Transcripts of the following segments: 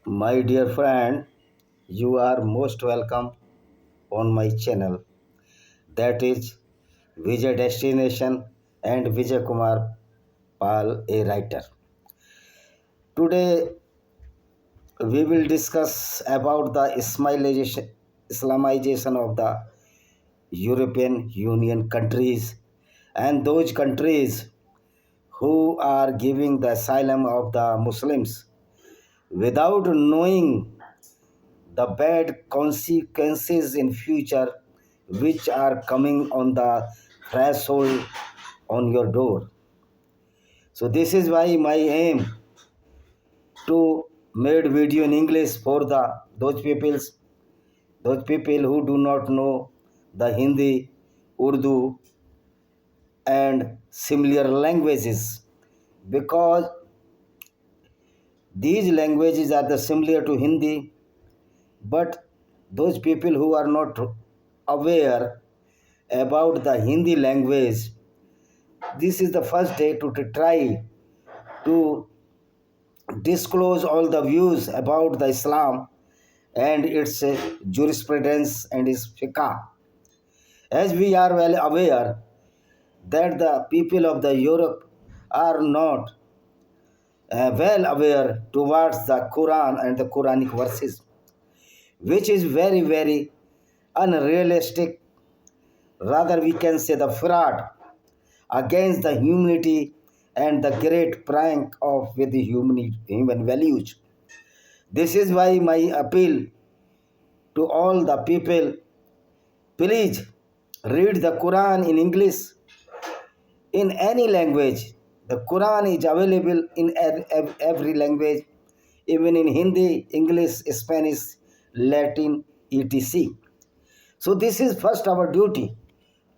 My dear friend, you are most welcome on my channel. That is Vijay Destination and Vijay Kumar Pal, a writer. Today we will discuss about the Islamization of the European Union countries and those countries who are giving the asylum of the Muslims without knowing the bad consequences in future which are coming on the threshold on your door. So this is why my aim to made video in English for the those people who do not know the Hindi, Urdu and similar languages, because these languages are the similar to Hindi, but those people who are not aware about the Hindi language, this is the first day to try to disclose all the views about the Islam and its jurisprudence and its fiqh. As we are well aware that the people of the Europe are not well aware towards the Quran and the Quranic verses, which is very, very unrealistic. Rather, we can say the fraud against the humanity and the great prank of with the human values. This is why my appeal to all the people, please read the Quran in English, in any language. The Quran is available in every language, even in Hindi, English, Spanish, Latin, etc. So this is first our duty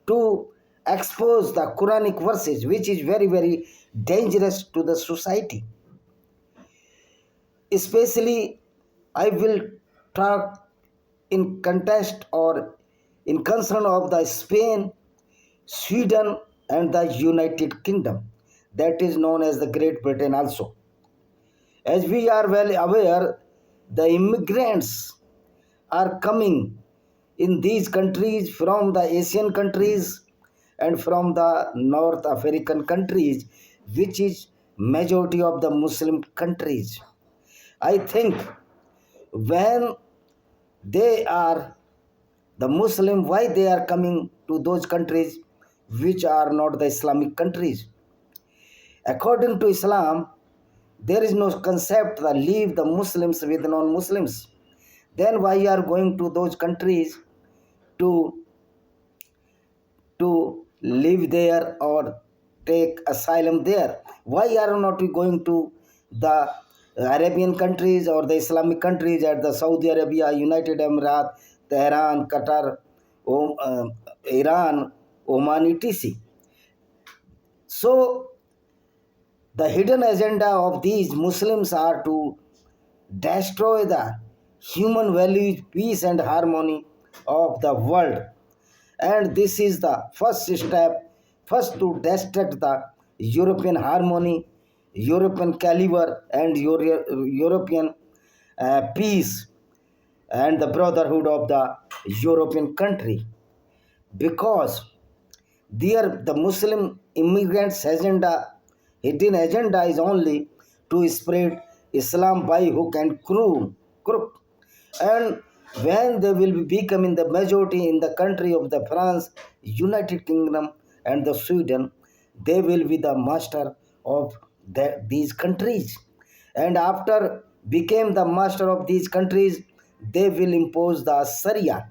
to expose the Quranic verses, which is very, very dangerous to the society. Especially, I will talk in contest or in concern of the Spain, Sweden, and the United Kingdom, that is known as the Great Britain also. As we are well aware, the immigrants are coming in these countries from the Asian countries and from the North African countries, which is majority of the Muslim countries. I think when they are the Muslim, why they are coming to those countries which are not the Islamic countries? According to Islam, there is no concept that leave the Muslims with non-Muslims. Then why you are going to those countries to live there or take asylum there? Why are not we going to the Arabian countries or the Islamic countries at the Saudi Arabia, United Emirates, Tehran, Qatar, Iran, Oman, etc. So the hidden agenda of these Muslims are to destroy the human values, peace and harmony of the world. And this is the first step, first to destruct the European harmony, European caliber and European peace and the brotherhood of the European country. Because there the Muslim immigrants agenda, hidden agenda is only to spread Islam by hook and crook. And when they will be becoming the majority in the country of the France, United Kingdom and the Sweden, they will be the master of these countries. And after became the master of these countries, they will impose the Sharia.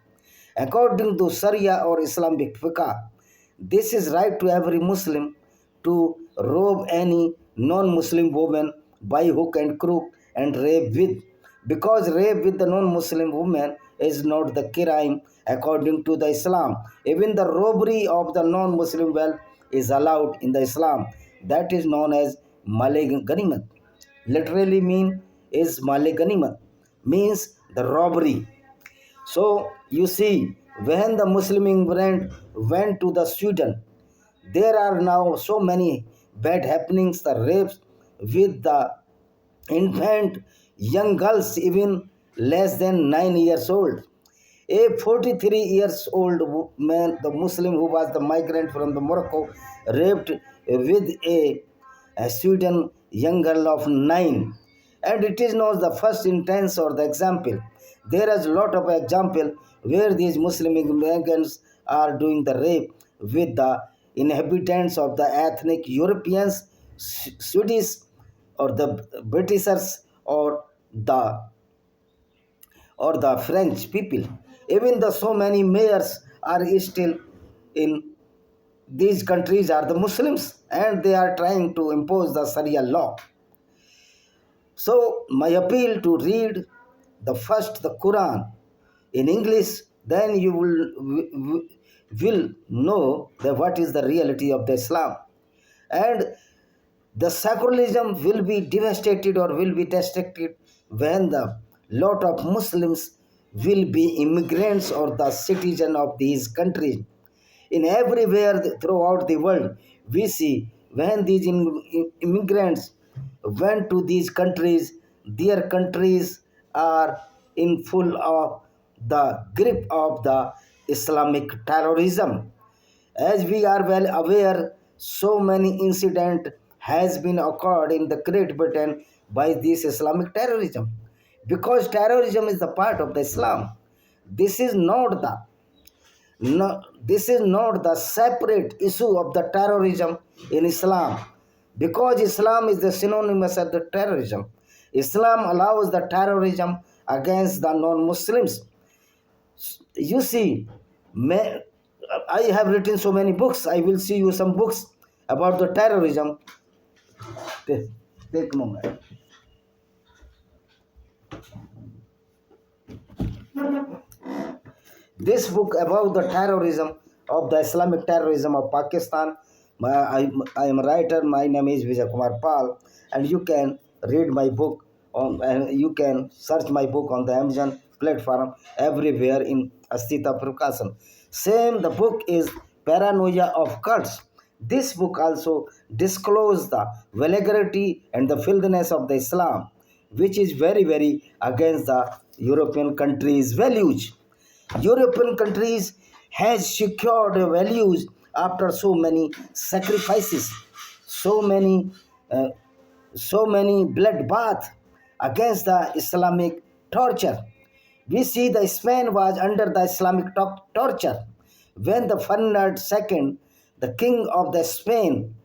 According to Sharia or Islamic fiqh, this is right to every Muslim to rob any non-Muslim woman by hook and crook and rape with, because rape with the non-Muslim woman is not the crime according to the Islam. Even the robbery of the non-Muslim wealth is allowed in the Islam. That is known as Male Ganimat. Literally mean is Male Ganimat, means the robbery. So you see, when the Muslim immigrant went to the Sweden, there are now so many bad happenings, the rapes with the infant, young girls even less than 9 years old. A 43 years old man, the Muslim who was the migrant from the Morocco, raped with a Sweden young girl of 9. And it is not the first instance or the example. There is a lot of example where these Muslim migrants are doing the rape with the inhabitants of the ethnic Europeans, Swedish, or the Britishers, or the French people. Even the so many mayors are still in these countries are the Muslims, and they are trying to impose the Sharia law. So my appeal to read the first the Quran in English, then you will know that what is the reality of the Islam, and the secularism will be devastated or will be destructed when the lot of Muslims will be immigrants or the citizen of these countries. In everywhere throughout the world, we see when these immigrants went to these countries, their countries are in full of the grip of the Islamic terrorism. As we are well aware, so many incident has been occurred in the Great Britain by this Islamic terrorism. Because terrorism is the part of the Islam. This is not the no, this is not the separate issue of the terrorism in Islam, because Islam is the synonymous of the terrorism. Islam allows the terrorism against the non-Muslims. You see, I have written so many books. I will see you some books about the terrorism. Take a moment. This book about the terrorism of the Islamic terrorism of Pakistan. I am a writer. My name is Vijay Kumar Pal, and you can read my book on, and you can search my book on the Amazon platform everywhere in Astita Prakasan. Same, the book is Paranoia of Cults. This book also discloses the vulgarity and the filthiness of the Islam, which is very, very against the European countries' values. European countries has secured values after so many sacrifices, so many, uh, so many bloodbath against the Islamic torture. We see the Spain was under the Islamic torture when the Ferdinand II, the king of the Spain,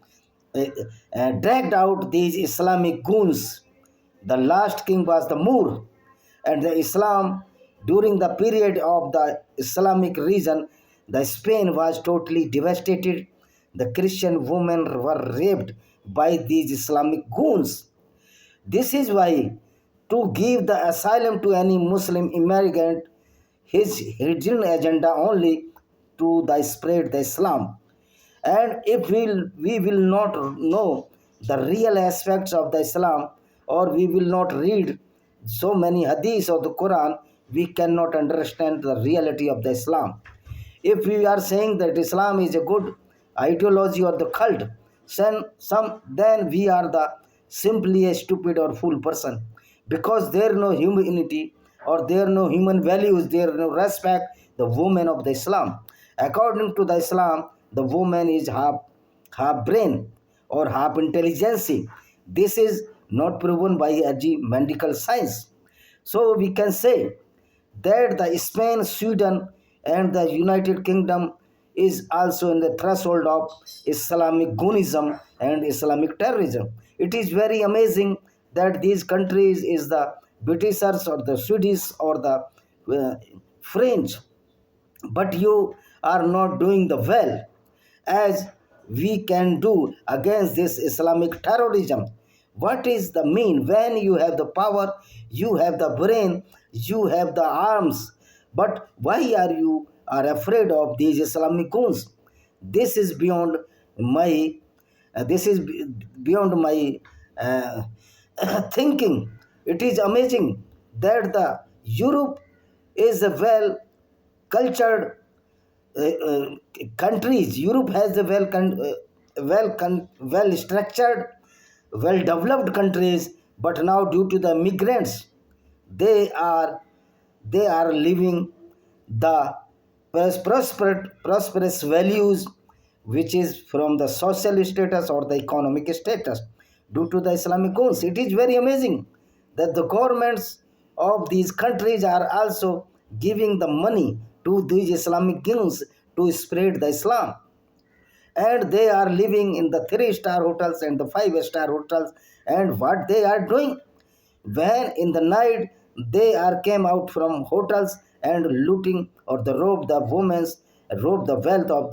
dragged out these Islamic goons. The last king was the Moor, and the Islam during the period of the Islamic region, the Spain was totally devastated. The Christian women were raped by these Islamic goons. This is why to give the asylum to any Muslim immigrant, his hidden agenda only to the spread the Islam. And if we will not know the real aspects of the Islam, or we will not read so many hadiths of the Quran, we cannot understand the reality of the Islam. If we are saying that Islam is a good ideology or the cult, then we are the simply a stupid or fool person, because there no humanity or there no human values, there no respect the woman of the Islam. According to the Islam, the woman is half brain or half intelligence. This is not proven by a medical science. So we can say that the Spain, Sweden, and the United Kingdom is also in the threshold of Islamic Goonism and Islamic terrorism. It is very amazing that these countries is the Britishers or the Swedish or the French, but you are not doing the well as we can do against this Islamic terrorism. What is the mean when you have the power, you have the brain, you have the arms, but why are afraid of these Islamic goons? This is beyond my beyond my uh, thinking. It is amazing that the Europe is a well cultured countries. Europe has a well structured, well developed countries, but now due to the migrants they are they are living the prosperous values which is from the social status or the economic status due to the Islamic goals. It is very amazing that the governments of these countries are also giving the money to these Islamic kings to spread the Islam, and they are living in the three-star hotels and the five-star hotels. And what they are doing, when in the night they are came out from hotels and looting or the rob the wealth of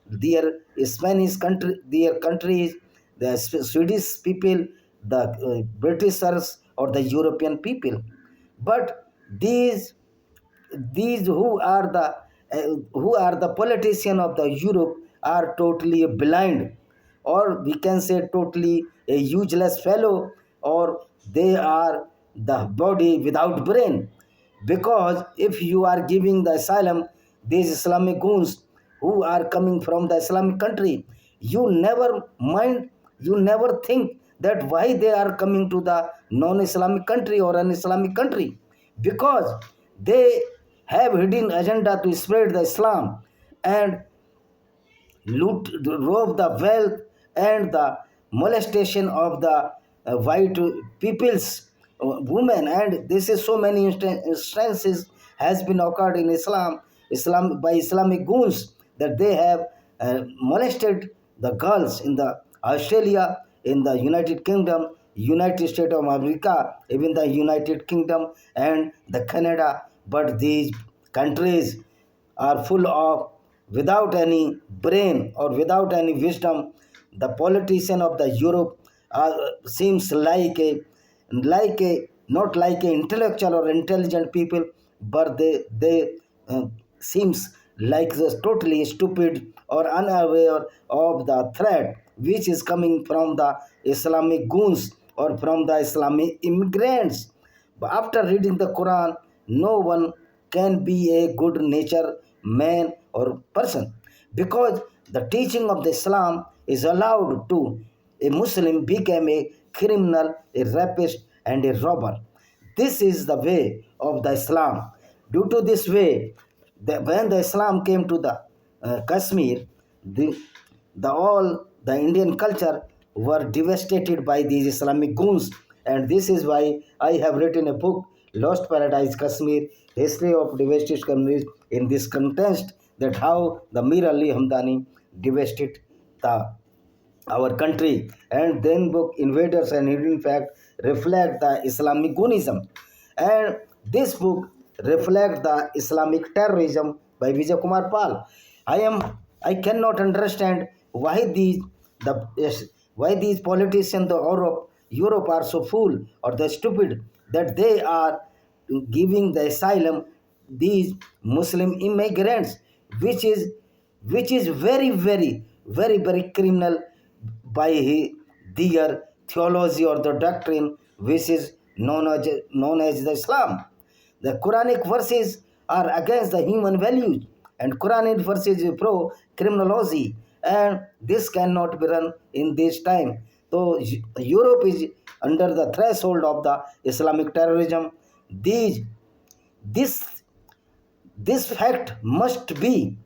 their Spanish country, their countries, the Swedish people, the Britishers or the European people. But these who are the politician of the Europe are totally blind, or we can say totally a useless fellow, or they are the body without brain. Because if you are giving the asylum these Islamic goons who are coming from the Islamic country, you never mind, you never think that why they are coming to the non-Islamic country or an Islamic country, because they have hidden agenda to spread the Islam and loot, rob the wealth, and the molestation of the white people's women. And this is so many instances has been occurred in Islam by Islamic goons, that they have molested the girls in the Australia, in the United Kingdom, United States of America, even the United Kingdom and the Canada. But these countries are full of, without any brain or without any wisdom. The politician of the Europe seems like a not like a intellectual or intelligent people, but they seems like the totally stupid or unaware of the threat which is coming from the Islamic goons or from the Islamic immigrants. But after reading the Quran, no one can be a good nature man or person, because the teaching of the Islam is allowed to a Muslim become a criminal, a rapist, and a robber. This is the way of the Islam. Due to this way, when the Islam came to the Kashmir, the, the all the Indian culture were devastated by these Islamic goons, and this is why I have written a book, Lost Paradise Kashmir: History of Devastated Kashmir, in this context, that how the Mir Ali Hamdani devastated the our country. And then book Invaders and Hidden Fact reflect the Islamic Gunism, and this book reflect the Islamic terrorism by Vijay Kumar Pal. I cannot understand why these politicians the Europe are so fool or the stupid that they are giving the asylum these Muslim immigrants, which is very criminal by their theology or the doctrine, which is known as the Islam. The Quranic verses are against the human values, and Quranic verses pro criminology, and this cannot be run in this time. So Europe is under the threshold of the Islamic terrorism. These this this fact must be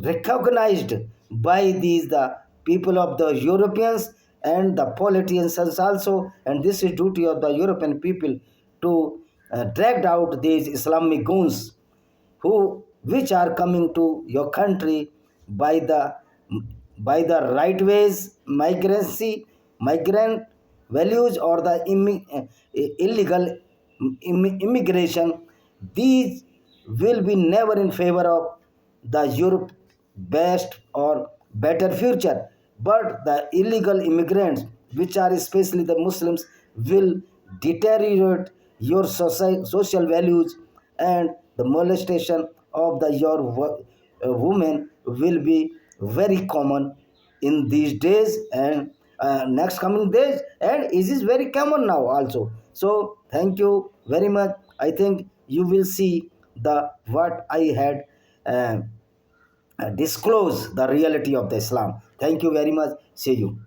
recognized by these the people of the Europeans and the politicians also, and this is duty of the European people to drag out these Islamic goons who which are coming to your country by the right ways, migrant values, or the illegal immigration. These will be never in favor of the Europe best or better future, but the illegal immigrants, which are especially the Muslims, will deteriorate your social values, and the molestation of the your women will be very common in these days and next coming days, and it is very common now also. So thank you very much. I think you will see the what I had disclose the reality of the Islam. Thank you very much. See you.